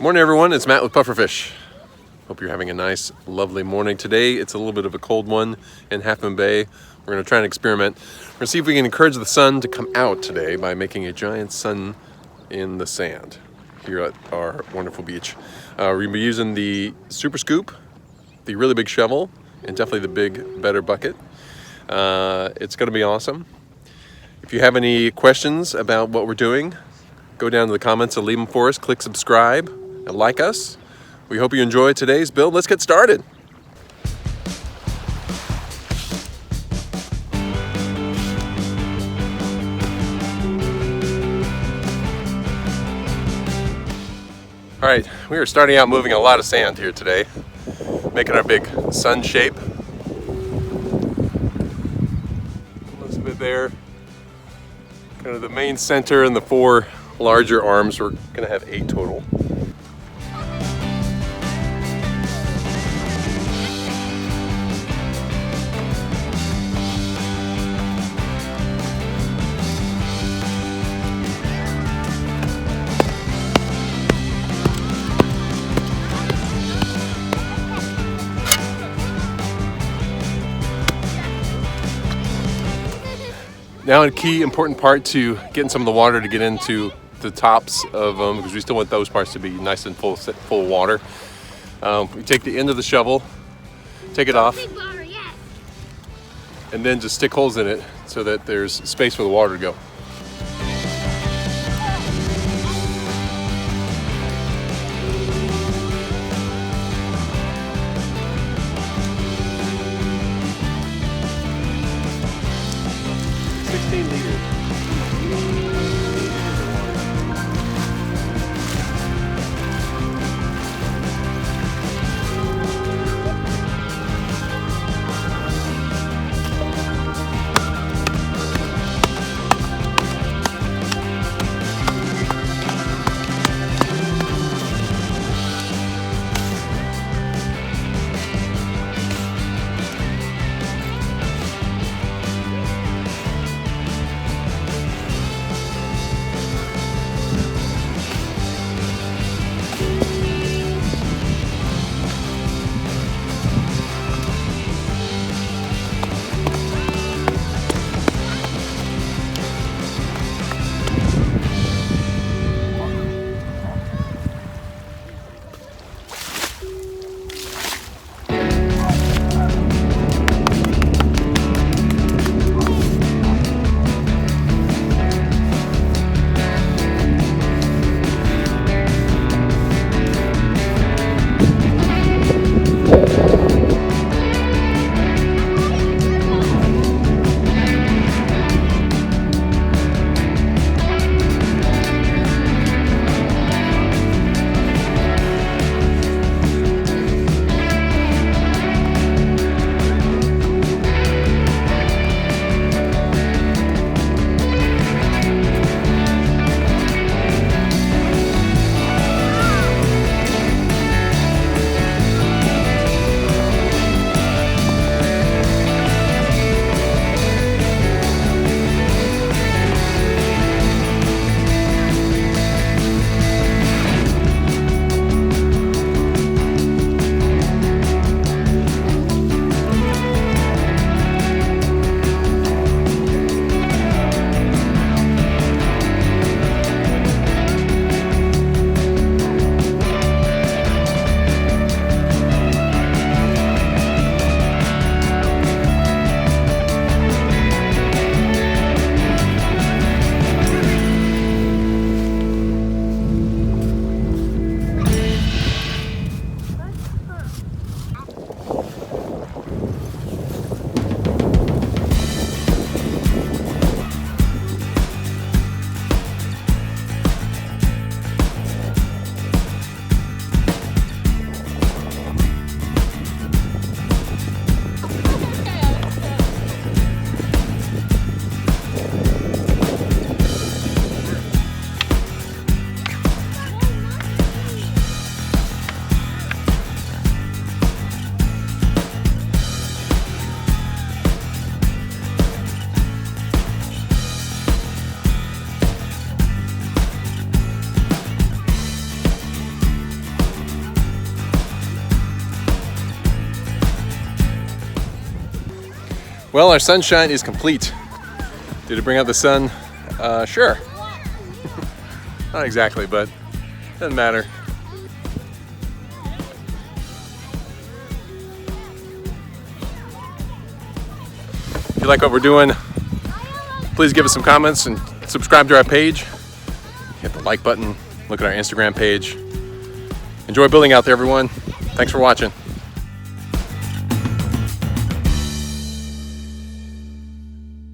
Morning everyone, it's Matt with Pufferfish. Hope you're having a nice, lovely morning. Today it's a little bit of a cold one in Half Moon Bay. We're going to try and experiment. We're going to see if we can encourage the sun to come out today by making a giant sun in the sand here at our wonderful beach. We're going to be using the Super Scoop, the really big shovel, and definitely the big, better bucket. It's going to be awesome. If you have any questions about what we're doing, go down to the comments and leave them for us. Click subscribe and like us. We hope you enjoy today's build. Let's get started. All right, we are starting out moving a lot of sand here today, making our big sun shape. Most of it there. Kind of the main center and the four larger arms. We're gonna have 8 total. Now a key important part to getting some of the water to get into the tops of them, because we still want those parts to be nice and full of water. We take the end of the shovel, take it off, and then just stick holes in it so that there's space for the water to go. Well, our sunshine is complete. Did it bring out the sun? Sure. Not exactly, but doesn't matter. If you like what we're doing, please give us some comments and subscribe to our page. Hit the like button, look at our Instagram page. Enjoy building out there, everyone. Thanks for watching.